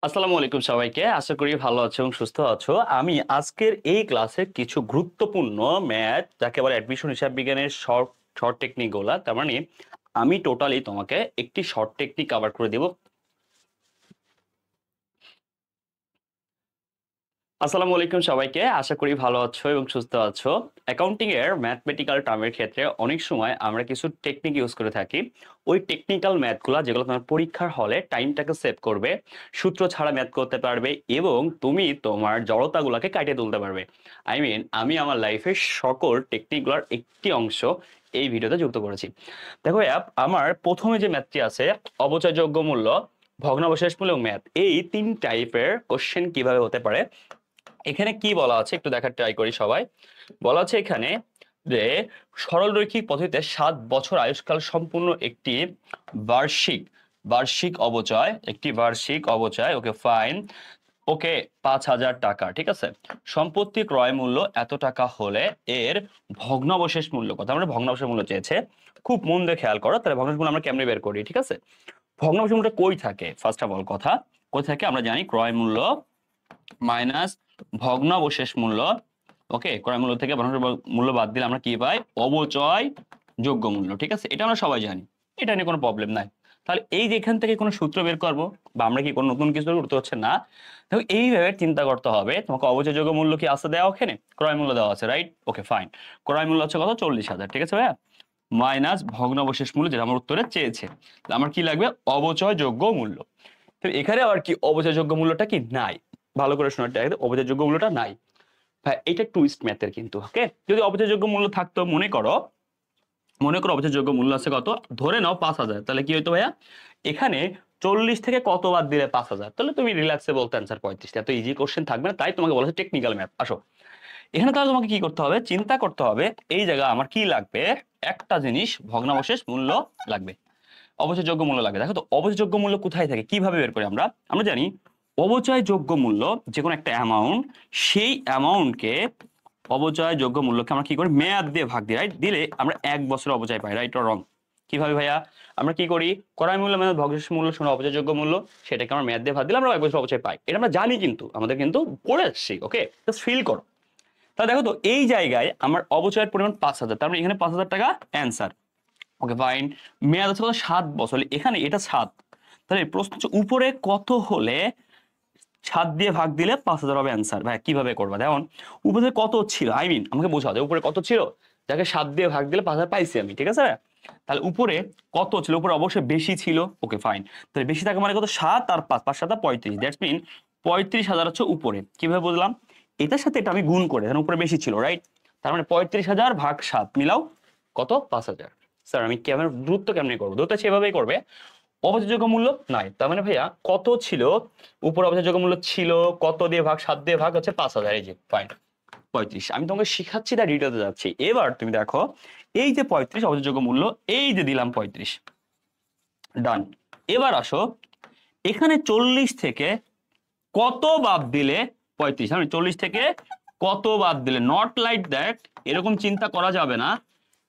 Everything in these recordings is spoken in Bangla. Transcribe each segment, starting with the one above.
আসসালামু আলাইকুম সবাইকে। আশা করি ভালো আছো এবং সুস্থ আছো। আমি আজকের এই ক্লাসে কিছু গুরুত্বপূর্ণ ম্যাথ যাকে বলে অ্যাডমিশন হিসাব বিজ্ঞানের শর্ট শর্ট টেকনিক গুলা, তার মানে আমি টোটালি তোমাকে একটি শর্ট টেকনিক কভার করে দিব। আসসালামু আলাইকুম সবাইকে। আশা করি ভালো আছো এবং সুস্থ আছো। অ্যাকাউন্টিং এর ম্যাথমেটিক্যাল টার্মের ক্ষেত্রে অনেক সময় আমরা কিছু টেকনিক ইউজ করে থাকি। ওই টেকনিক্যাল ম্যাথগুলো যেগুলো তোমার পরীক্ষার হলে টাইমটাকে সেভ করবে, সূত্র ছাড়া ম্যাথ করতে পারবে এবং তুমি তোমার জড়তাগুলোকে কাটিয়ে তুলতে পারবে। আমি আমার লাইফের সকল টেকনিকগুলোর একটি অংশ এই ভিডিওতে যুক্ত করেছি। দেখো আমার প্রথমে যে ম্যাথটি আছে, অবচয়যোগ্য মূল্য, ভগ্নাবশেষ মূল্য এবং ম্যাথ, এই তিন টাইপের কোশ্চেন কিভাবে হতে পারে। এখানে কি বলা আছে একটু দেখার ট্রাই করি সবাই। বলা আছে এখানে যে সরলরৈখিক পদ্ধতিতে 7 বছর আয়ুষ্কাল সম্পূর্ণ একটি বার্ষিক বার্ষিক অবচয় ওকে ফাইন, ওকে 5,000 টাকা, ঠিক আছে। সম্পত্তি ক্রয় মূল্য এত টাকা হলে এর ভগ্নাবশেষ মূল্য কত? আমরা ভগ্নাবশেষ মূল্য চেয়েছে, খুব মন দিয়ে খেয়াল করো। তাহলে ভগ্নাবশেষ মূল্য আমরা কেমনে বের করি, ঠিক আছে। ভগ্নাবশেষ মূল্যটা কই থাকে, ফার্স্ট অফ অল কথা, কই থাকে আমরা জানি, ক্রয় মূল্য মাইনাস ভগ্নাবশেষ মূল্য। ওকে, ক্রয় মূল্য থেকে ভগ্নাবশেষ মূল্য বাদ দিলে আমরা কি পাই? অবচয় যোগ্য মূল্য, ঠিক আছে। এটা আমরা সবাই জানি, এটা নিয়ে কোনো প্রবলেম নাই। তাহলে এই যে এখান থেকে কোনো সূত্র বের করবো বা আমরা কি কোনো নতুন কিছু করতে হচ্ছে না। তো এইভাবে চিন্তা করতে হবে। তোমাকে অবচয় যোগ্য মূল্য কি আছে দেওয়া, ওখানে ক্রয় মূল্য দেওয়া আছে, রাইট? Okay fine. ক্রয় মূল্য হচ্ছে কত? 40,000, ঠিক আছে ভাইয়া। মাইনাস ভগ্নাবশেষ মূল্য যেটা আমার উত্তরে চেয়েছে, আমার কি লাগবে? অবচয় যোগ্য মূল্য। তো এখানে আবার কি অবচয় যোগ্য মূল্যটা কি নাই? ভালো করে শোনার ট্রাই করো, অবচয়যোগ্য মূল্যটা নাই। ভাই এটা টুইস্ট ম্যাথের কিন্তু, ওকে। যদি অবচয়যোগ্য মূল্য থাকতো, মনে করো অবচয়যোগ্য মূল্য আছে কত, ধরে নাও 5,000, তাহলে কি হইতো ভাইয়া? এখানে 40 থেকে কত বাদ দিলে 5,000, তাহলে তুমি রিল্যাক্সে বলতে অ্যান্সার 35। এত ইজি কোশ্চেন থাকবে না, তাই তোমাকে বলা হচ্ছে টেকনিক্যাল ম্যাথ। আসো এখানে, তাহলে তোমাকে কি করতে হবে? চিন্তা করতে হবে এই জায়গা আমার কি লাগবে, একটা জিনিস, ভগ্নাবশেষ মূল্য লাগবে, অবচয়যোগ্য মূল্য লাগবে। দেখো তো অবচয়যোগ্য মূল্য কোথায় থাকে, কিভাবে বের করি আমরা? আমরা জানি অবচয়যোগ্য মূল্য যে কোনো একটা অ্যামাউন্ট, সেই অ্যামাউন্টকে, অবচয়যোগ্য মূল্যকে আমরা কি করি? মেয়াদ দিয়ে ভাগ দিই, রাইট? দিলে আমরা 1 বছর অবচয় পাই, রাইট অর রং? কিভাবে ভাইয়া? আমরা কি করি? ক্রয় মূল্য মানে ভগ্নাবশেষ মূল্য শোনো অবচয়যোগ্য মূল্য, সেটাকে আমরা মেয়াদ দিয়ে ভাগ দিলে আমরা 1 বছর অবচয় পাই। এটা আমরা জানি, কিন্তু আমাদের কিন্তু পড়ে আসছি, ওকে। জাস্ট ফিল করো। তাহলে দেখো তো এই জায়গায় আমার অবচয়ের পরিমাণ 5,000, তার মানে এখানে 5,000 টাকা অ্যান্সার। Okay fine. মেয়াদ আছে কত? 7 বছর। এখানে এটা 7, তাহলে প্রশ্ন হচ্ছে উপরে কত হলে 7 দিয়ে ভাগ দিলে 5,000 হবে অ্যান্সার। ভাই কিভাবে করবা? দেখুন উপরে কত ছিল, আমাকে বোঝাও যে উপরে কত ছিল, যাকে 7 দিয়ে ভাগ দিলে 5,000 পাইছি আমি, ঠিক আছে। তাহলে উপরে কত ছিল? উপরে অবশ্যই বেশি ছিল, ওকে ফাইন। তাহলে বেশি থাকে মানে কত? 7 আর 5, 5 7 35, দ্যাটস মিন 35,000 হচ্ছে উপরে। কিভাবে বুঝলাম? এটার সাথে এটা আমি গুণ করে, কারণ উপরে বেশি ছিল, রাইট? তার মানে 35,000 ভাগ 7 মিলাও কত? 5,000। স্যার আমি কেমন দ্রুত কেমনি করবো? দ্রুত সেভাবেই করবে। অবচয়যোগ্য মূল্য নাই, তার মানে ভাইয়া কত ছিল উপর? অবচয়যোগ্য মূল্য ছিল কত দিয়ে ভাগ? 7 দিয়ে ভাগ হচ্ছে 5,000, এই যে ফাইন 35। আমি তোমাকে শিখাচ্ছি, তার ডিটেলতে যাচ্ছি। এবার তুমি দেখো এই যে 35 অবচয়যোগ্য মূল্য, এই যে দিলাম 35, ডান। এবার আসো এখানে 40 থেকে কত বাদ দিলে 35, আমি 40 থেকে কত বাদ দিলে, নট লাইক দ্যাট, এরকম চিন্তা করা যাবে না।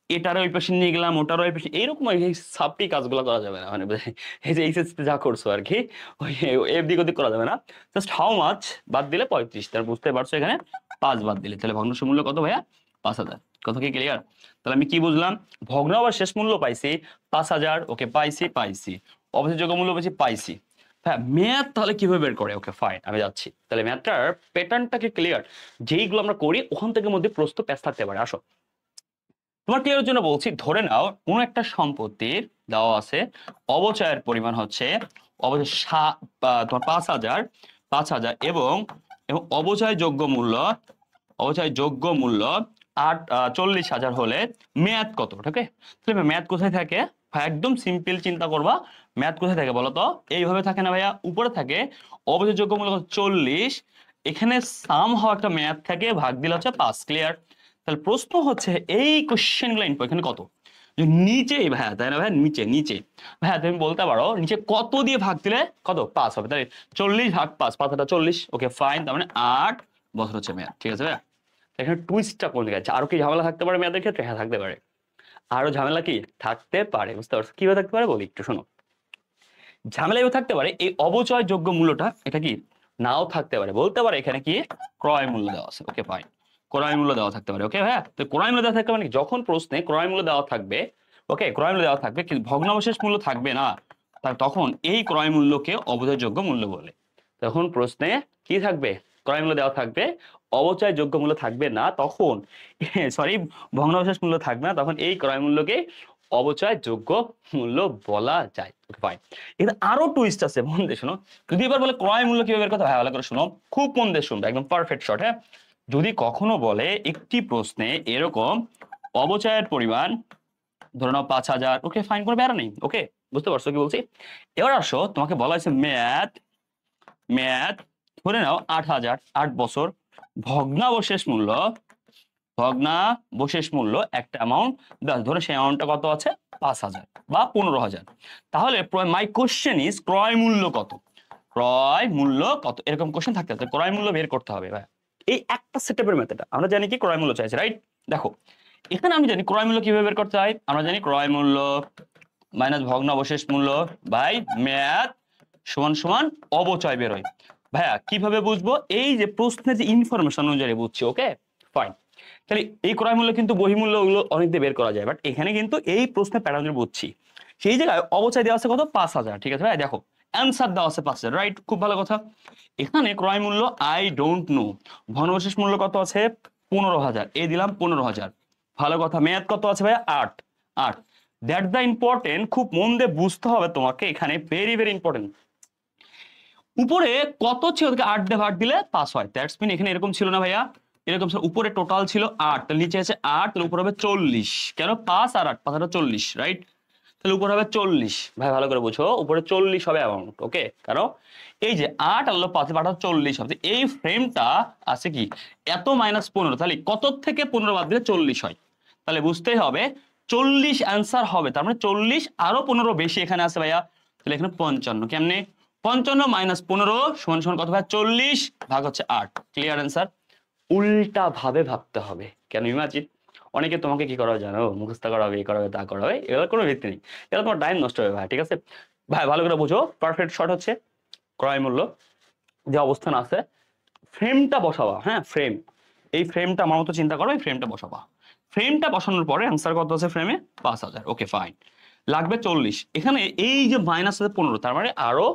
এটারও ওই পাশে নিয়ে গেলাম, ওটারও ওই পাশে, এইরকম এই সাপটি কাজগুলো করা যাবে না। মানে এই যে এইচএসসি যা করছো আর কি, ওই এদিক ওদিক করা যাবে না। জাস্ট হাউ মাচ বাদ দিলে 35, তার বুঝতে পারছো এখানে 5 বাদ দিলে, তাহলে ভগ্নাংশ মূল্য কত ভাইয়া? 5,000। কথা কি ক্লিয়ার? তাহলে আমি কি বুঝলাম? ভগ্ন আবার শেষ মূল্য পাইছি 5,000, ওকে পাইছি। অবশিষ্ট মূল্য পাইছি। হ্যাঁ, মেয়াদ তাহলে কিভাবে বের করে? ওকে ফাইন, আমি যাচ্ছি। তাহলে মেয়াদটার প্যাটার্নটা কি ক্লিয়ার? যেইগুলো আমরা করি ওখান থেকে মধ্যে প্রশ্ন প্যাচ থাকতে পারে। আসো তোমার ক্লিয়ারের জন্য বলছি, ধরে নাও কোন একটা সম্পত্তির দেওয়া আছে, অবচয়ের পরিমাণ হচ্ছে অবচয় তোমার 5,000 এবং এবং অবচয় যোগ্য মূল্য 40,000 হলে মেয়াদ কত? ঠিক আছে, তাহলে মেয়াদ কোথায় থাকে? একদম সিম্পল চিন্তা করবা। মেয়াদ কোথায় থাকে বলো তো? এইভাবে থাকে না ভাইয়া? উপরে থাকে অবচয়যোগ্য মূল্য 40, এখানে সাম হওয়া একটা মেয়াদ থাকে, ভাগ দিলে হচ্ছে 5। ক্লিয়ার? তাহলে প্রশ্ন হচ্ছে এই কোশ্চেন গুলো এখানে কত? যে নিচে ভাইয়া, তাই না ভাইয়া? নিচে নিচে ভাইয়া তুমি বলতে পারো নিচে কত দিয়ে ভাগ দিলে কত? 5 হবে, তাই 40 ভাগ 5, 5 40, ওকে ফাইন। তার মানে 8 বছর হচ্ছে মেয়াদ, ঠিক আছে ভাইয়া। এখানে টুইস্টটা কোন দিকে আছে? আরো কি ঝামেলা থাকতে পারে মেয়াদের ক্ষেত্রে? হ্যাঁ থাকতে পারে। আরো ঝামেলা কি থাকতে পারে, বুঝতে পারছো? কিভাবে থাকতে পারে বলি একটু শোনো। ঝামেলা এও থাকতে পারে এই অবচয়যোগ্য মূল্যটা এটা কি নাও থাকতে পারে, বলতে পারে এখানে কি ক্রয় মূল্য দেওয়া আছে। ওকে ফাইন, ক্রয় মূল্য দেওয়া থাকতে পারে। ওকে ভাইয়া, তো ক্রয় মূল্য দেওয়া থাকতে মানে যখন প্রশ্নে ক্রয় মূল্য দেওয়া থাকবে, ওকে ক্রয় মূল্য দেওয়া থাকবে কিন্তু ভগ্নাবশেষ মূল্য থাকবে না, তখন এই ক্রয় মূল্যকে অবচয়যোগ্য মূল্য বলে। তখন প্রশ্নে কি থাকবে, ক্রয় মূল্য দেওয়া থাকবে, অবচয়যোগ্য মূল্য থাকবে না, তখন সরি ভগ্নাবশেষ মূল্য থাকবে না, তখন এই ক্রয় মূল্যকে অবচয়যোগ্য মূল্য বলা যায়। ফাইন, এখানে আরো টুইস্ট আছে, মন দিয়ে শোনো। যদি এবার বলে ক্রয় মূল্য কিভাবে বের করতে হয়, ভালো করে শোনো, খুব মন দিয়ে শুনবে, একদম পারফেক্ট শট। হ্যাঁ, যদি কখনো বলে একটি প্রশ্নে এরকম অবচয়ের পরিমাণ ধরে নাও 5,000, ওকে ফাইন, কোনো বেড়া নেই। ওকে, বুঝতে পারছো কি বলছি? এবার আসো, তোমাকে বলা হয়েছে ম্যাথ ম্যাথ ধরে নাও 8,000, 8 বছর, ভগ্নাবশেষ মূল্য একটা অ্যামাউন্ট ধরো, সেই অ্যামাউন্টটা কত আছে 5,000 বা 15,000। তাহলে মাই কোশ্চেন ইজ ক্রয় মূল্য কত, ক্রয় মূল্য কত, এরকম কোশ্চেন থাকতে হবে, ক্রয় মূল্য বের করতে হবে ভাই। এই একটা সেটআপের মেথড আমরা জানি কি ক্রয় মূল্য চাইছে, রাইট? দেখো এখানে আমি জানি ক্রয় মূল্য কিভাবে বের করতে হয়, আমরা জানি ক্রয় মূল্য মাইনাস ভগ্নাবশেষ মূল্য বাই ম্যাথ সমান সমান অবচয় বেরোয়। ভাইয়া কিভাবে বুঝবো, এই যে প্রশ্নের যে ইনফরমেশন অনুযায়ী বুঝছি। ওকে ফাইন, তাহলে এই ক্রয় মূল্য কিন্তু বহিমূল্য ওগুলো অনেক দিয়ে বের করা যায়, বাট এখানে কিন্তু এই প্রশ্নের প্যাটার্ন বুঝছি। সেই জায়গায় অবচয় দেওয়া আছে কত 5,000, ঠিক আছে ভাই? দেখো অ্যান্সার দেওয়া আছে 5,000, রাইট? খুব ভালো কথা। এখানে ক্রয় মূল্য আই ডোন্ট নো, ভগ্নাবশেষ মূল্য কত আছে 15,000, এই দিলাম 15,000। ভালো কথা, মেয়াদ কত আছে ভাই 8। দ্যাট দ্য ইম্পর্টেন্ট, খুব মন দিয়ে বুঝতে হবে তোমাকে, এখানে ভেরি ভেরি ইম্পর্টেন্ট। উপরে কত ছিল, 8 দিয়ে ভাগ দিলে 5 হয়, দ্যাটস মিন এখানে এরকম ছিল না ভাইয়া, এরকম ছিল, উপরে টোটাল ছিল 8, তাহলে নিচে আছে 8, তাহলে উপরে হবে 40। কেন 5 আর 8, 5 আর 40, রাইট? তাহলে উপরে হবে 40। ভাই ভালো করে বুঝো, উপরে 40 হবে অ্যামাউন্ট। ওকে, কারণ এই যে 8 আর 5 8 40 হবে, এই ফ্রেমটা আছে কি এত -15, তাহলে কত থেকে 15 বাদ দিলে 40 হয়, তাহলে বুঝতেই হবে 40 অ্যান্সার হবে। তার মানে 40 আরো 15 বেশি এখানে আছে ভাইয়া, তাহলে এখানে 55। কেমনে 55 - 15 সমান সমান কত ভাই 40 ভাগ হচ্ছে 8। Clear answer. উল্টা ভাবে ভাবতে হবে। কেন ইমাজিন, অনেকে তোমাকে কি করা জানো, মুখস্থ করা হবে, এই করা হবে, তা করা হবে, এগুলোর কোনো ভিত্তি নেই, এগুলো তোমার টাইম নষ্ট হবে ভাই। ঠিক আছে ভাই, ভালো করে বুঝো, পারফেক্ট শট হচ্ছে ক্রয় মূল্য যে অবস্থান আছে, ফ্রেমটা বসাবা। হ্যাঁ, ফ্রেম, এই ফ্রেমটা আমার মতো চিন্তা করো, এই ফ্রেমটা বসাবা। ফ্রেমটা বসানোর পরে অ্যান্সার কত আছে ফ্রেমে 5,000। ওকে ফাইন, লাগবে 40। এখানে এই যে মাইনাস আছে 15, তার মানে আরো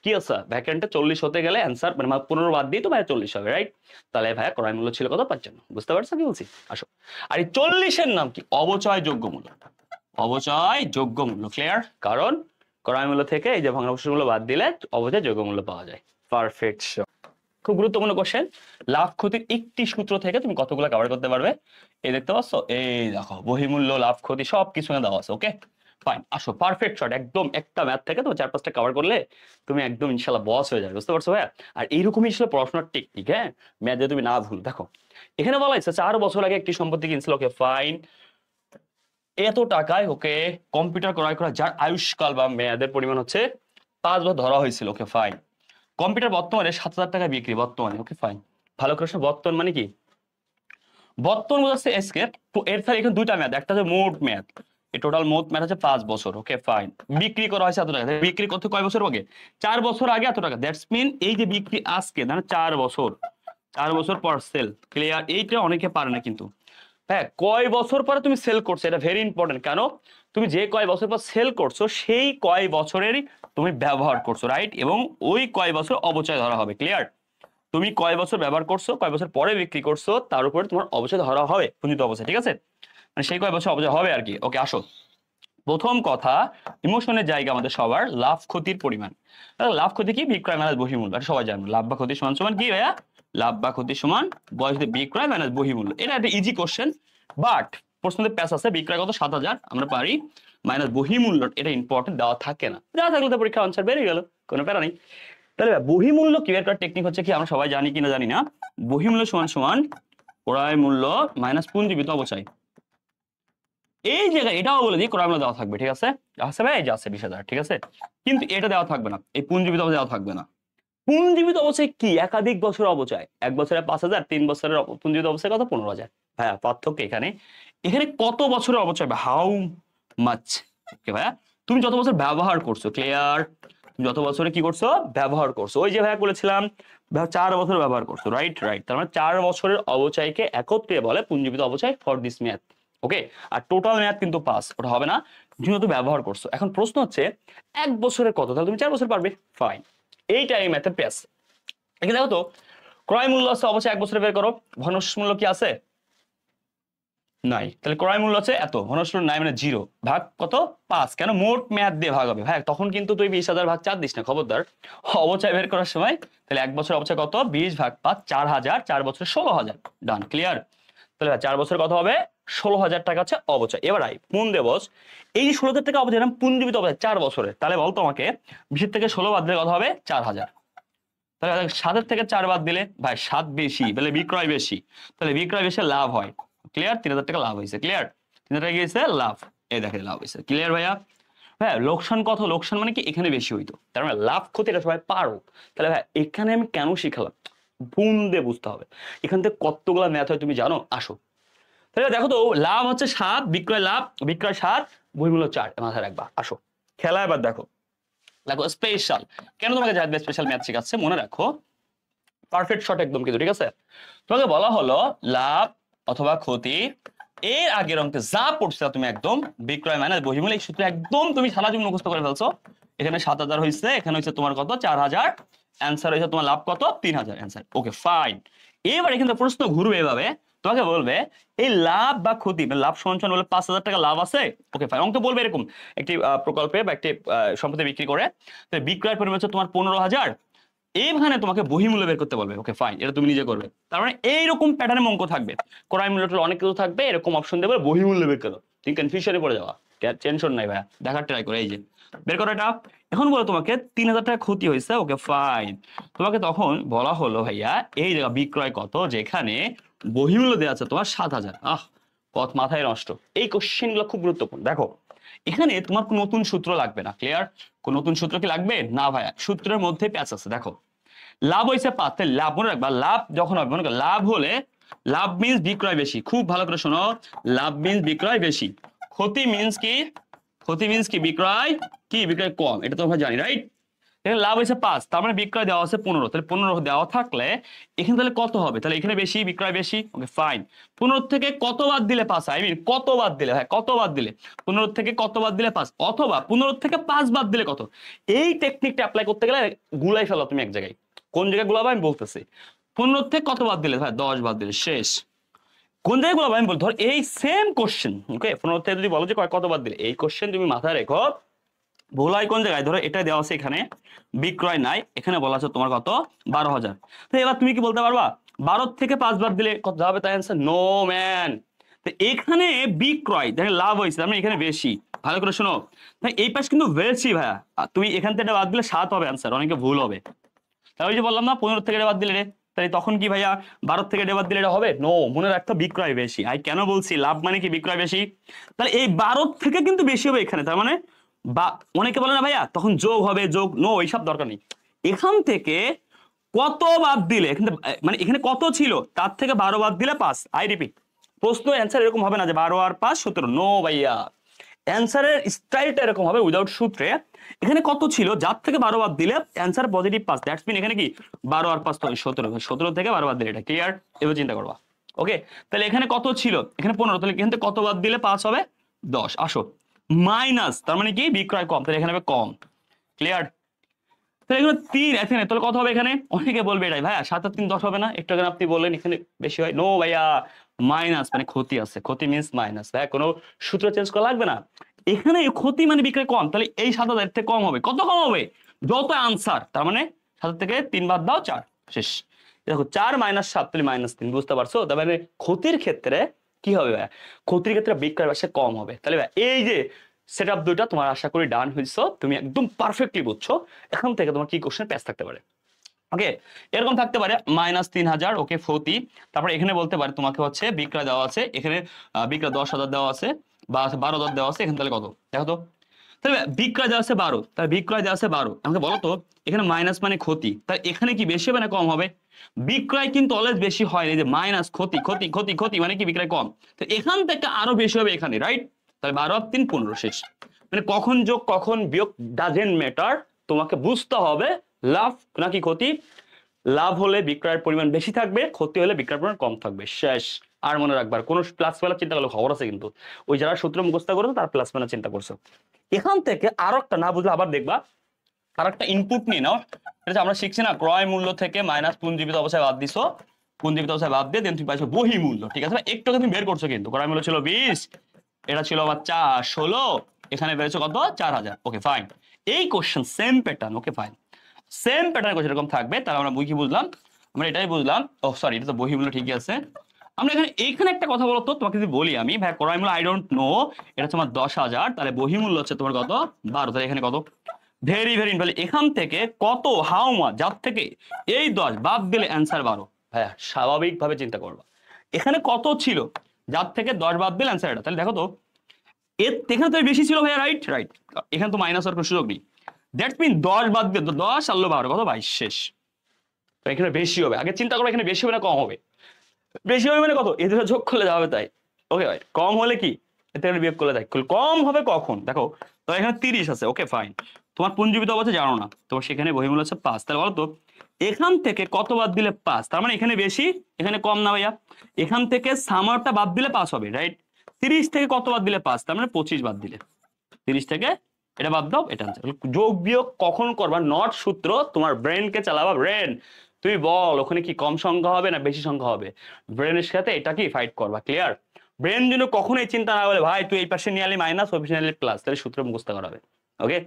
কি আছে ভ্যাকেন্টে 40 হতে গেলে অ্যান্সার মানে 15 বাদ দিয়ে তো ভাই 40 হবে, রাইট? তাহলে ভাইয়া ক্রয় মূল্য ছিল কত 55। বুঝতে পারছো কি বলছি? আসো, আর এই 40-এর নাম কি অবচয়যোগ্য মূল্য, অবচয়যোগ্য মূল্য। ক্লিয়ার? কারণ ক্রয় মূল্য থেকে এই যে ভগ্নাবশেষ মূল্য বাদ দিলে অবচয়যোগ্য মূল্য পাওয়া যায়। পারফেক্ট। খুব গুরুত্বপূর্ণ কোশ্চেন, লাভ ক্ষতির একটি সূত্র থেকে তুমি কতগুলো কভার করতে পারবে। এই দেখতে পাচ্ছ, এই দেখো বহিমূল্য, লাভ ক্ষতি সবকিছু দেওয়া আছে। ওকে ফাইন, আসো পারফেক্ট শট, একদম একটা ম্যাথ থেকে তুমি 4-5টা কভার করলে তুমি একদম ইনশাল্লাহ বস হয়ে যাবে। বুঝতে পারছো ভাইয়া? আর এইরকমই আসলে পড়াশোনার টেকনিক। হ্যাঁ, ম্যাথ যদি তুমি না ভুল, দেখো এখানে বলা হয়েছে 4 বছর আগে একটি সম্পত্তি কিনছিল। ওকে ফাইন, এত টাকায় ওকে কম্পিউটার ক্রয় করা, যার আয়ুষ্কাল বা মেয়াদের পরিমাণ হচ্ছে 5 বছর ধরা হয়েছিল। ওকে ফাইন, কম্পিউটার বর্তমানে 7,000 টাকা বিক্রি বর্তমানে। ওকে ফাইন, ভালো করে বর্তমান মানে কি, বর্তমান বোঝাচ্ছে এসকে। এর ফলে এখানে দুইটা মেয়াদ, একটা হচ্ছে মোট মেয়াদ, এই টোটাল মোট মেয়াদ হচ্ছে 5 বছর। ওকে ফাইন, বিক্রি করা হয়েছে এত টাকা, বিক্রি করতে কয় বছর আগে 4 বছর আগে এত টাকা, দ্যাটস মিন এই যে বিক্রি আজকে মানে 4 বছর, 4 বছর পর সেল। ক্লিয়ার? এইটা অনেকে পারে না কিন্তু। হ্যাঁ, কয় বছর পরে তুমি সেল করছো এটা ভেরি ইম্পর্টেন্ট। কেন, তুমি যে কয় বছর পর সেল করছো সেই কয় বছরেরই তুমি ব্যবহার করছো, রাইট? এবং ওই কয় বছর অবচয় ধরা হবে। ক্লিয়ার? তুমি কয় বছর ব্যবহার করছো, কয় বছর পরে বিক্রি করছো, তার উপরে তোমার অবচয় ধরা হবে, পুঞ্জিত অবচয়। ঠিক আছে, মানে সেই কয় বছর অবচয় হবে আর কি। ওকে আসো, প্রথম কথা, ইমোশনের জায়গা আমাদের সবার, লাভ ক্ষতির পরিমাণ। লাভ ক্ষতি কি, বিক্রয় মাইনাস বহিমূল্য, এটা সবাই জানবো। লাভ বা ক্ষতি সমান সমান কি ভাইয়া, লাভ বা ক্ষতি সমান বয়স বিক্রয় মাইনাস বহিমূল্য। এটা একটা ইজি কোশ্চেন, বাট প্রশ্নতে প্যাচ আছে, বিক্রয় কত 7,000 আমরা পারি, মাইনাস বহিমূল্য এটা ইম্পর্টেন্ট দেওয়া থাকে না, দেওয়া থাকলে তো পরীক্ষা আনসার বেরিয়ে গেল, কোনো প্যারা নেই। তাহলে বহিমূল্য কি বের করার টেকনিক হচ্ছে কি, আমরা সবাই জানি কিনা জানি না, বহিমূল্য সমান সমান ক্রয় মূল্য মাইনাস পুঞ্জীবিত অবচয়। এই জায়গায় এটাও বলে দিই ক্রয় মূল্য দেওয়া থাকবে। ঠিক আছে, আছে ভাই, এই যে আছে 20,000। ঠিক আছে, কিন্তু এটা দেওয়া থাকবে না, এই পুঞ্জীবিত অবচয় দেওয়া থাকবে না। পুঞ্জীবিত অবচয় কি, একাধিক বছর অবচয়, 1 বছরে 5,000, 3 বছরের পুঞ্জীবিত অবচয় কত 15,000। হ্যাঁ, পার্থক্য এখানে, এখানে কত বছরের অবচয়, হাউ মাচ। ওকে ভাইয়া, তুমি যত বছর ব্যবহার করছো। ক্লিয়ার? যত বছরে কি করছো ব্যবহার করছো, ওই যে ভাইয়া বলেছিলাম 4 বছর ব্যবহার করছো, রাইট রাইট। তার মানে 4 বছরের অবচয়কে একত্রে বলে পুঞ্জীবিত অবচয় ফর দিস ম্যাথ। ওকে, আর টোটাল ম্যাথ কিন্তু 5, ওটা হবে না, যেহেতু ব্যবহার করছো। এখন প্রশ্ন হচ্ছে 1 বছরের কত, তাহলে তুমি 4 বছর পারবে, ফাইন। এইটা এই ম্যাথের পেস। এখানে দেখো তো ক্রয় মূল্য আছে অবশ্যই 1 বছরে বের করো, ভগ্নাংশ মূল্য কি আছে নাই, তাহলে ক্রয় মূল্য আছে এত, ভগ্নাংশ নাই মানে 0, ভাগ কত 5, কেন মোট মেয়াদ দিয়ে ভাগ হবে ভাই, তখন কিন্তু তুই 20,000 ভাগ 4 দিস না খবরদার অবচয় বের করার সময়। তাহলে 1 বছর অবচয় কত, 20 ভাগ 5 4,000, 4 বছরে 16,000, ডান ক্লিয়ার। তাহলে 4 বছর কত হবে 16,000 টাকা হচ্ছে অবচয়। এবার আই পুন দেবস, এই যে 16,000 টাকা অবচয় পুঞ্জীবিত অবচয় 4 বছরে, তাহলে বল তোমাকে 20 থেকে 16 বাদ দিলে কত হবে 4,000। তাহলে 7 থেকে 4 বাদ দিলে ভাই 7 বেশি, তাহলে বিক্রয় বেশি, তাহলে বিক্রয় বেশি লাভ হয়, ক্লিয়ার। 3,000 টাকা লাভ হয়েছে, ক্লিয়ার, 3,000 টাকা গিয়েছে লাভ, এই দেখে লাভ হয়েছে, ক্লিয়ার ভাইয়া। হ্যাঁ লোকসান কত, লোকসান মানে কি এখানে বেশি হইতো, তার মানে লাভ ক্ষতি এটা সবাই পারো। তাহলে ভাই এখানে আমি কেন শিখালাম বুন দিয়ে বুঝতে হবে, এখান থেকে কতগুলো ম্যাথ হয় তুমি জানো, আসো। তাহলে দেখো তো লাভ হচ্ছে 7, বিক্রয় লাভ, বিক্রয় 7, বহির্মূল্য 4, মাথায় রাখবা, আসো খেলা এবার দেখো। দেখো স্পেশাল, কেন তোমাকে জানবে স্পেশাল ম্যাথ শেখাচ্ছে মনে রাখো, পারফেক্ট শট একদম কিন্তু, ঠিক আছে। তোমাকে বলা হলো লাভ অথবা ক্ষতি, এর আগের অঙ্কে যা পড়ছে তুমি একদম বিক্রয় মাইনাস বহির্মূল্য, এই সূত্র একদম তুমি সারা জীবন মুখস্থ করে ফেলছো। এখানে 7,000 হয়েছে, এখানে হচ্ছে তোমার কত 4,000, অ্যান্সার হয়েছে তোমার লাভ কত 3,000, অ্যান্সার ওকে ফাইন। এবার কিন্তু প্রশ্ন ঘুরবে এভাবে, তোমাকে বলবে এই লাভ বা ক্ষতি, লাভ সঞ্চয় বলে 5,000 টাকা লাভ আছে, ওকে ফাইন। অঙ্ক বলবে এরকম একটি প্রকল্পে বা একটি সম্পত্তি বিক্রি করে বিক্রয়ের পরিমাণ হচ্ছে তোমার 15,000, এইখানে তোমাকে বহির্মূল্য বের করতে বলবে, ওকে ফাইন, এটা তুমি নিজে করবে। তার মানে এইরকম প্যাটার্নে অঙ্ক থাকবে, ক্রয় মূল্যটা অনেক কিছু থাকবে, এরকম অপশন দেবে বহির্মূল্য বের করো, তুমি কনফিউশনে পড়ে যাওয়া, টেনশন নাই ভাইয়া, দেখার ট্রাই করে, এই যে বের করো এটা। এখন বলো তোমাকে 3,000 টাকা ক্ষতি হয়েছে, ওকে ফাইন। তোমাকে তখন বলা হলো ভাইয়া এই জায়গা বিক্রয় কত, যেখানে বহির্মূল্য দেওয়া আছে তোমার 7,000, কত মাথায় নষ্ট। এই কোশ্চেন গুলো খুব গুরুত্বপূর্ণ। দেখো এখানে তোমার কোন নতুন সূত্র লাগবে না, ক্লিয়ার, কোন নতুন সূত্র কি লাগবে না ভাইয়া, সূত্রের মধ্যে প্যাচ আছে। দেখো লাভ হয়েছে 5, লাভ মনে রাখবা, লাভ যখন হবে মনে করো লাভ হলে, লাভ মিন্স বিক্রয় বেশি, খুব ভালো করে শোনো, লাভ মিন্স বিক্রয় বেশি, ক্ষতি মিন্স কি, ক্ষতি মিন্স কি বিক্রয় কি, বিক্রয় কম, এটা তো আমরা জানি রাইট। এখানে লাভ হয়েছে 5, তার মানে বিক্রয় দেওয়া আছে 15, তাহলে 15 দেওয়া থাকলে এখানে তাহলে কত হবে, তাহলে এখানে বেশি বিক্রয় বেশি, ওকে ফাইন। 15 থেকে কত বাদ দিলে 5, আই মিন কত বাদ দিলে, হ্যাঁ কত বাদ দিলে, 15 থেকে কত বাদ দিলে 5, অথবা 15 থেকে 5 বাদ দিলে কত। এই টেকনিকটা অ্যাপ্লাই করতে গেলে গুলাই ফেলো তুমি এক জায়গায়, কোন জায়গায় গুলাবো আমি বলতেছি। 15 থেকে কত বাদ দিলে ভাই 10 বাদ দিলে শেষ, কোন জায়গায় গুলাবো আমি বল, ধর এই সেম কোশ্চেন, ওকে 15 থেকে যদি বলো যে কত বাদ দিলে, এই কোশ্চেন তুমি মাথায় রেখো, ভুল হয় কোন জায়গায়, ধরো এটা দেওয়া আছে এখানে বিক্রয় নাই, এখানে বলা আছে তোমার কত 12,000, তো এবার তুমি কি বলতে পারবা 12 থেকে 5 বাদ দিলে কত হবে, তাই অ্যান্সার নো ম্যান। তো এখানে বিক্রয় দেখেন লাভ হয়েছে, মানে এখানে বেশি, ভালো করে শোনো ভাই, এই পাশ কিন্তু বেশি ভাইয়া, তুমি এখান থেকে বাদ দিলে 7 হবে অ্যান্সার, অনেকে ভুল হবে। তাহলে ওই যে বললাম না 15 থেকে বাদ দিলে রে, তাই তখন কি ভাইয়া 12 থেকে বাদ দিলে এটা হবে, নো, মনে রাখতো বিক্রয় বেশি। আই কেন বলছি লাভ মানে কি বিক্রয় বেশি, তাহলে এই 12 থেকে কিন্তু বেশি হবে এখানে, তার মানে বা অনেকে বলে না ভাইয়া তখন যোগ হবে, যোগ নো, এইসব দরকার নেই। এখান থেকে কত বাদ দিলে, এখানে মানে এখানে কত ছিল তার থেকে 12 বাদ দিলে 5, আই রিপিট, প্রশ্ন অ্যান্সার এরকম হবে না যে 12 আর 5 17, নো ভাইয়া, অ্যান্সারের স্টাইলটা এরকম হবে উইদাউট সূত্রে। এখানে কত ছিল যার থেকে 12 বাদ দিলে অ্যান্সার পজিটিভ 5, দ্যাটস মিন এখানে কি 12 আর 5 17, 17 থেকে 12 বাদ দিলে এটা, ক্লিয়ার, এবার চিন্তা করবা। ওকে তাহলে এখানে কত ছিল, এখানে 15, তাহলে এখান থেকে কত বাদ দিলে 5 হবে 10, আসো মাইনাস, তার মানে কি বিক্রয় কম, তাহলে এখানে হবে কম, ক্লিয়ার। তাহলে এখানে 3, এখানে তাহলে কত হবে, এখানে অনেকে বলবে এটাই ভাইয়া 7 আর 3 10 হবে না, একটু আগে আপনি বললেন এখানে বেশি হয়, নো ভাইয়া মাইনাস, মানে ক্ষতি আছে, ক্ষতি মিন্স মাইনাস, ভাইয়া কোনো সূত্র চেঞ্জ করা লাগবে না, এখানে ক্ষতি মানে বিক্রয় কম, তাহলে এই 7,000 থেকে কম হবে, কত কম হবে, যত আনসার, তার মানে 7 থেকে 3 বাদ দাও 4, শেষ। দেখো 4 - 7 তাহলে -3, বুঝতে পারছো, তার মানে ক্ষতির ক্ষেত্রে কি হবে ভাইয়া, ক্ষতির ক্ষেত্রে বিক্রয় রাশি কম হবে। তাহলে ভাই এই যে সেটআপ দুইটা তোমার আশা করি ডান হইছো, তুমি একদম পারফেক্টলি বুঝছো, এখন থেকে তোমার কি কোশ্চেন প্যাচ থাকতে পারে, ওকে এরকম থাকতে পারে -3,000, ওকে ক্ষতি, তারপরে এখানে বলতে পারে তোমাকে হচ্ছে বিক্রয় দেওয়া আছে, এখানে বিক্রয় 10,000 দেওয়া আছে বা 12,000 দেওয়া আছে, এখানে তাহলে কত দেখো তো, তাহলে বিক্রয় দেওয়া আছে 12, তাহলে বিক্রয় দেওয়া আছে 12, আমাকে বলো তো এখানে মাইনাস মানে ক্ষতি, তাহলে এখানে কি বেশি হবে না কম হবে, বিক্রয় কিন্তু অলওয়েজ বেশি হয়, এই যে মাইনাস ক্ষতি ক্ষতি ক্ষতি ক্ষতি মানে কি বিক্রয় কম, তো এখান থেকে আরো বেশি হবে এখানে, রাইট, তাহলে 12 আর 3 15, শেষ। মানে কখন যোগ কখন বিয়োগ ডাজেন্ট ম্যাটার, তোমাকে বুঝতে হবে লাভ নাকি ক্ষতি। লাভ হলে বিক্রয়ের পরিমাণ বেশি থাকবে, ক্ষতি হলে বিক্রয়ের পরিমাণ কম থাকবে, শেষ। আর মনে রাখবার কোন প্লাস ফেলার চিন্তা করলে খবর আছে কিন্তু, ওই যারা সূত্র মুখস্থ করছো তার প্লাস ফেলার চিন্তা করছো। এখান থেকে আরো একটা না বুঝলে আবার দেখবা, আর একটা ইনপুট নিয়ে নাও। এটা আমরা শিখছি না, ক্রয় মূল্য থেকে মাইনাস পুঞ্জীবিত অবস্থায় বাদ দিছো, পুঞ্জীবিত অবস্থায় বাদ দিয়ে দেন তুমি পাইছো বহি মূল্য, ঠিক আছে? একটু তুমি বের করছো কিন্তু, ক্রয় মূল্য ছিল 20, এটা ছিল আবার 16, এখানে বেড়েছে কত 4000। ওকে ফাইন, এই question same pattern, okay fine, same pattern question এরকম থাকবে। তাহলে আমরা কি বুঝলাম? আমরা এটাই বুঝলাম, ও সরি এটা তো বহি মূল্য ঠিকই আছে। আমরা এইখানে একটা কথা বলতো তোমাকে যদি বলি আমি, ভাই ক্রয় মূল্য আই ডোন্ট নো, এটা তোমার 10,000, তাহলে বহি মূল্য হচ্ছে তোমার কত 12, তাহলে এখানে কত ভেরি ভেরি ইম্পর্টেন্ট, এখান থেকে কত হাউ মাচ, যার থেকে এই 10 বাদ দিলে অ্যান্সার 12। হ্যাঁ স্বাভাবিকভাবে চিন্তা করবা, এখানে কত ছিল, যার থেকে 10 বাদ দিলে অ্যান্সার এটা, তাহলে দেখো তো এর এখানে তো বেশি ছিল ভাইয়া, রাইট রাইট, এখানে তো মাইনাস হওয়ার কোনো সুযোগ নেই। দ্যাট মিন 10 বাদ দিয়ে 10 আর 12 কত 22, শেষ। তো এখানে বেশি হবে, আগে চিন্তা করো এখানে বেশি হবে না কম হবে। বেশি হবে মানে কত, এ দুটো যোগ করলে যাবে তাই, ওকে ভাই। কম হলে কি এতে বিয়োগ করলে তাই, কম হবে কখন দেখো, তো এখানে 30 আছে, ওকে ফাইন। তোমার পুঞ্জীবিত অবস্থা জানো না, তোমার সেখানে বহিমূল্য হচ্ছে 5, তাহলে বলো তো এখান থেকে কত বাদ দিলে 5, তার মানে এখানে বেশি এখানে কম না ভাইয়া, এখান থেকে সামারটা বাদ দিলে 5 হবে, রাইট? 30 থেকে কত বাদ দিলে 5, তার মানে 25 বাদ দিলে, 30 থেকে এটা বাদ দাও, এটা আনসার। যোগ বিয়োগ কখন করবা, নট সূত্র, তোমার ব্রেনকে চালাবা, ব্রেন তুই বল ওখানে কি কম সংখ্যা হবে না বেশি সংখ্যা হবে, ব্রেনের সাথে এটা কি ফাইট করবা, ক্লিয়ার? ব্রেন যেন কখনোই চিন্তা না করে ভাই তুই এই পাশে নিয়ে আলি মাইনাস, ওই পাশে নিয়ে আলি প্লাস, তাহলে সূত্র মুখস্থ করাবে। ওকে,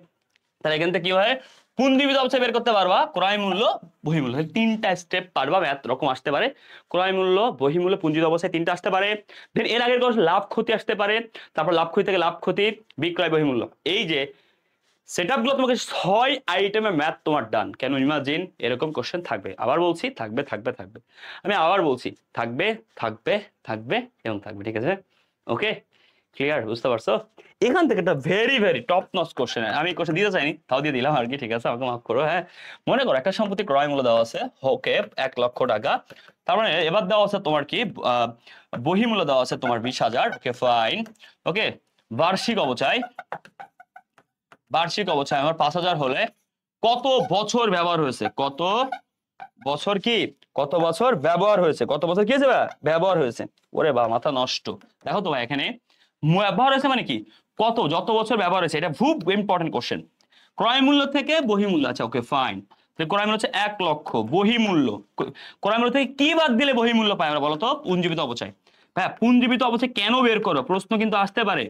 তাহলে এখান থেকে কি হয়, পুঞ্জীবিত অবস্থায় বের করতে পারবা ক্রয় মূল্য বহিমূল্য, তিনটা স্টেপ পারবা, ম্যাথ রকম আসতে পারে, ক্রয় মূল্য বহিমূল্য পুঞ্জীবিত অবস্থায় তিনটা আসতে পারে, দেন এর আগের কোর্স লাভ ক্ষতি আসতে পারে, তারপর লাভ ক্ষতি থেকে লাভ ক্ষতি বিক্রয় বহিমূল্য। এই যে সেটআপ গুলো তোমাকে 6 আইটেমের ম্যাথ তোমার ডান। কেন ইমাজিন এরকম কোশ্চেন থাকবে, আবার বলছি থাকবে থাকবে থাকবে, আমি আবার বলছি থাকবে থাকবে থাকবে এবং থাকবে, ঠিক আছে? ওকে ক্লিয়ার, বুঝতে পারছো? এখান থেকে একটা very very top notch question, আমি কোশ্চেন দিতে চাইনি তাও দিয়ে দিলাম আর কি, ঠিক আছে? আমাকে মাফ করো। হ্যাঁ, মনে করো একটা সম্পত্তি ক্রয় মূল্য দেওয়া আছে, ওকে 1 লক্ষ টাকা, তার মানে এবার দেওয়া আছে তোমার কি বহিমূল্য দেওয়া আছে তোমার 20,000, ওকে ফাইন। ওকে, বার্ষিক অবচয়, বার্ষিক অবচয় আমার 5,000 হলে কত বছর ব্যবহার হয়েছে, কত বছর কি, কত বছর ব্যবহার হয়েছে, কত বছর কি হয়েছে ব্যবহার হয়েছে। ওরে বা মাথা নষ্ট, দেখো তো ভাই এখানে ব্যবহার হয়েছে মানে কি, কত যত বছর ব্যবহার হয়েছে, এটা খুব ইম্পর্টেন্ট কোশ্চেন। ক্রয় মূল্য থেকে বহিমূল্য, আচ্ছা ওকে ফাইন, ক্রয় মূল্য হচ্ছে 1 লক্ষ, বহিমূল্য ক্রয় মূল্য থেকে কি বাদ দিলে বহিমূল্য পাই আমরা বলো তো, পুঞ্জীবিত অবচয়। হ্যাঁ পুঞ্জীবিত অবচয় কেন বের করো, প্রশ্ন কিন্তু আসতে পারে।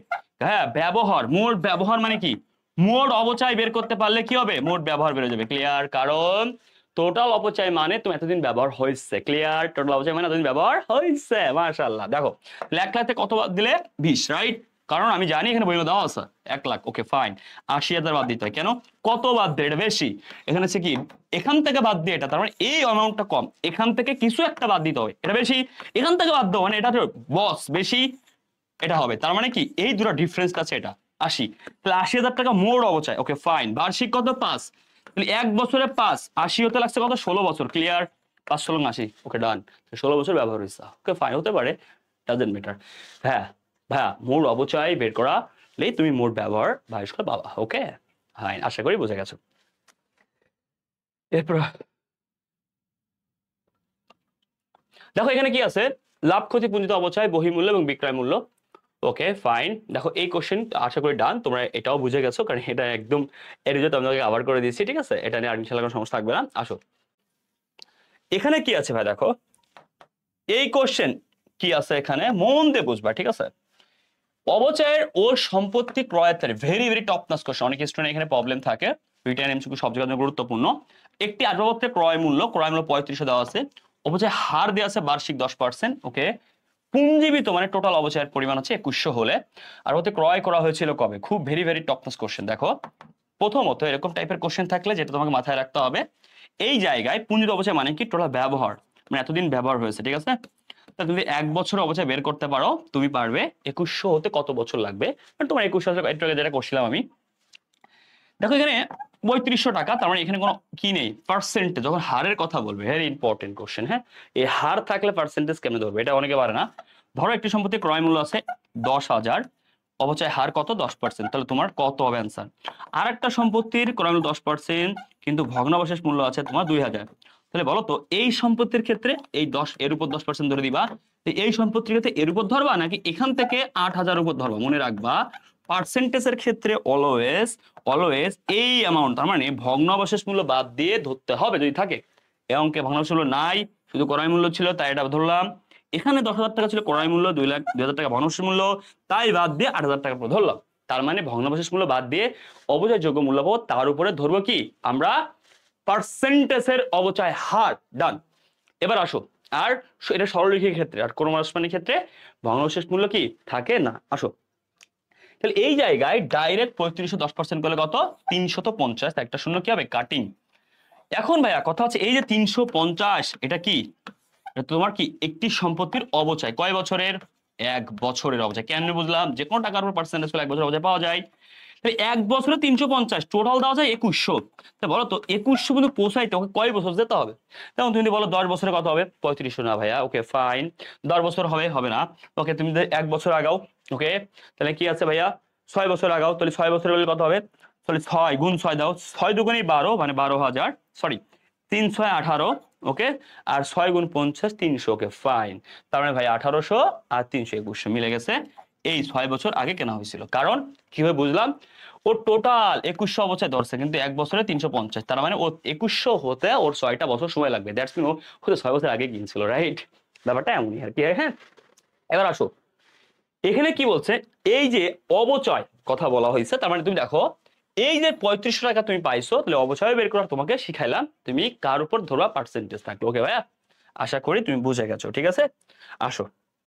হ্যাঁ ব্যবহার, মোট ব্যবহার মানে কি, মোট অবচয় বের করতে পারলে কি হবে, মোট ব্যবহার বেড়ে যাবে, ক্লিয়ার? কারণ টোটাল অপচয় মানে তুমি এতদিন ব্যবহার হয়েছে, ক্লিয়ার? টোটাল অপচয় মানে এতদিন ব্যবহার হয়েছে, মাশাআল্লাহ। দেখো 1 লাখ থেকে কত বাদ দিলে 20, রাইট? কারণ আমি জানি এখানে বইমা দেওয়া আছে 1 লাখ, ওকে ফাইন। 80,000 বাদ দিতে হয়, কেন কত বাদ দিয়ে এটা বেশি, এখানে হচ্ছে কি এখান থেকে বাদ দিয়ে এটা, তার মানে এই অ্যামাউন্টটা কম, এখান থেকে কিছু একটা বাদ দিতে হবে, এটা বেশি, এখান থেকে বাদ দাও মানে এটা বস বেশি, এটা হবে, তার মানে কি এই দুটো ডিফারেন্স আছে, এটা 80, তাহলে 80,000 টাকা মোট অবচয়, ওকে ফাইন। বার্ষিক কত 5, তাহলে 1 বছরে 5, 80 হতে লাগছে কত 16 বছর, ক্লিয়ার? 5 16 80, ওকে ডান, 16 বছর ব্যবহার হয়েছে, ওকে ফাইন, হতে পারে, ডাজন্ট ম্যাটার। হ্যাঁ ভাইয়া মোট অবচয় বের করা তুমি মোট ব্যবহার ভাইস করে বাবা, ওকে ফাইন, আশা করি বুঝে গেছো। এরপর দেখো এখানে কি আছে, লাভ ক্ষতি পুঞ্জিত অবচয় বহিমূল্য এবং বিক্রয় মূল্য, ওকে ফাইন। দেখো এই কোশ্চেন আশা করি ডান, তোমরা এটাও বুঝে গেছো, কারণ এটা একদম এর জন্য তোমাকে আবার করে দিয়েছি, ঠিক আছে? এটা নিয়ে আর ইনশাআল্লাহ কোনো সমস্যা থাকবে না। আসো এখানে কি আছে ভাই, দেখো এই কোশ্চেন কি আছে এখানে, মন দিয়ে বুঝবা, ঠিক আছে? অবচয়ের ও সম্পত্তি ক্রয়ের তারিখ, very very top notch question, অনেক স্টুডেন্ট এখানে প্রবলেম থাকে, রিটার্ন এমসিকিউ সব জায়গায় গুরুত্বপূর্ণ। একটি আসবাবপত্রের ক্রয় মূল্য পঁয়ত্রিশ দেওয়া আছে, অবচয় হার দেওয়া আছে বার্ষিক 10%, ওকে। পুঞ্জীবিত মানে টোটাল অবচয়ের পরিমাণ হচ্ছে 2100 হলে, আর হতে ক্রয় করা হয়েছিল কবে, খুব very very top notch question. দেখো প্রথমত এরকম টাইপের কোশ্চেন থাকলে যেটা তোমাকে মাথায় রাখতে হবে, এই জায়গায় পুঞ্জিত অবচয় মানে কি, টোটাল ব্যবহার মানে এতদিন ব্যবহার হয়েছে, ঠিক আছে? তুমি 1 বছর অবচয় বের করতে পারো, তুমি পারবে 2100 হতে কত বছর লাগবে, তোমার 2100 একটু আগে যেটা করছিলাম আমি। দেখো এখানে 3500 টাকা, তার মানে এখানে কোনো কি নেই, পার্সেন্টেজ যখন হারের কথা বলবে, ভেরি ইম্পর্টেন্ট কোশ্চেন। হ্যাঁ, এই হার থাকলে পার্সেন্টেজ কেমনে ধরবে, এটা অনেকে পারে না। ধরো একটি সম্পত্তির ক্রয় মূল্য আছে 10,000, অবচয় হার কত 10%, তাহলে তোমার কত হবে অ্যান্সার। আর একটা সম্পত্তির ক্রয় মূল্য 10% কিন্তু ভগ্নাবশেষ মূল্য আছে তোমার 2000, তাহলে বলো তো এই সম্পত্তির ক্ষেত্রে এই 10 এর উপর 10% ধরে দিবা, তো এই সম্পত্তির ক্ষেত্রে এর উপর ধরবা নাকি এখান থেকে 8000 উপর ধরবা। মনে রাখবা পার্সেন্টেজের ক্ষেত্রে অলওয়েজ অলওয়েজ এই অ্যামাউন্ট, তার মানে ভগ্নাবশেষ মূল্য বাদ দিয়ে ধরতে হবে যদি থাকে। এই অঙ্কে ভগ্নাবশেষ মূল্য নাই, শুধু ক্রয় মূল্য ছিল তাই এটা ধরলাম। এখানে 10,000 টাকা ছিল ক্রয় মূল্য, 2,00,000 টাকা ভগ্নাবশেষ মূল্য, তাই বাদ দিয়ে 8,000 টাকা পুরো ধরলাম। তার মানে ভগ্নাবশেষ মূল্য বাদ দিয়ে অবচয়যোগ্য মূল্য পাবো, তার উপরে ধরবো কি আমরা পার্সেন্টেজের অবচয় হার। ডান। এবার আসো, আর এটা সরলরেখির ক্ষেত্রে আর ক্রমহ্রাসমানের ক্ষেত্রে ভগ্নাবশেষ মূল্য কি থাকে না। আসো, তাহলে এই জায়গায় ডাইরেক্ট 3510% করলে কত 350, একটা শূন্য কি হবে কাটিং। এখন ভাইয়া কথা হচ্ছে এই যে 350 এটা কি, এটা তোমার কি একটি সম্পত্তির অবচয় কয় বছরের, 1 বছরের অবচয়। কেন বুঝলাম, যে কোনো টাকার উপর পার্সেন্টেজ করে 1 বছরের অবচয় পাওয়া যায়। তাহলে 1 বছরে 350, টোটাল দেওয়া যায় 2100। তা বলো তো 2100 কিন্তু পৌঁছাইতে ওকে কয় বছর যেতে হবে। তখন তুমি বলো 10 বছরে কত হবে 3500 না ভাইয়া, ওকে ফাইন 10 বছর হবে, হবে না। ওকে তুমি 1 বছর আগাও, ওকে তাহলে কি আছে ভাইয়া 6 বছর আগাও, তাহলে 6 বছর বলে কত হবে, তাহলে 6 গুণ 6 দাও, 6 দুগুণে 12 মানে 12,000, সরি 3 6 18, ওকে আর 6 গুণ 50 300, ওকে ফাইন। তার মানে ভাই 1800 আর 300 মিলে গেছে, এই 6 বছর আগে কেনা হয়েছিল। কারণ কিভাবে বুঝলাম, ও টোটাল 2100 অবচয় ধরছে কিন্তু 1 বছরে 350, তার মানে ও 2100 হতে ওর 6টা বছর সময় লাগবে, দ্যাটস মিন ও হতে 6 বছর আগে কিনছিল, রাইট। ব্যাপারটা এমনই আর কি। হ্যাঁ, এবার আসো এখানে কি বলছে, এই যে অবচয় কথা বলা হয়েছে, তার মানে তুমি দেখো এই যে 3500 টাকা তুমি পাইছো, তাহলে অবচয় বের করা তোমাকে শিখাইলাম, তুমি কার উপর ধরবা পার্সেন্টেজ থাকলো। ওকে ভাইয়া, আশা করি তুমি বুঝে গেছো, ঠিক আছে। আসো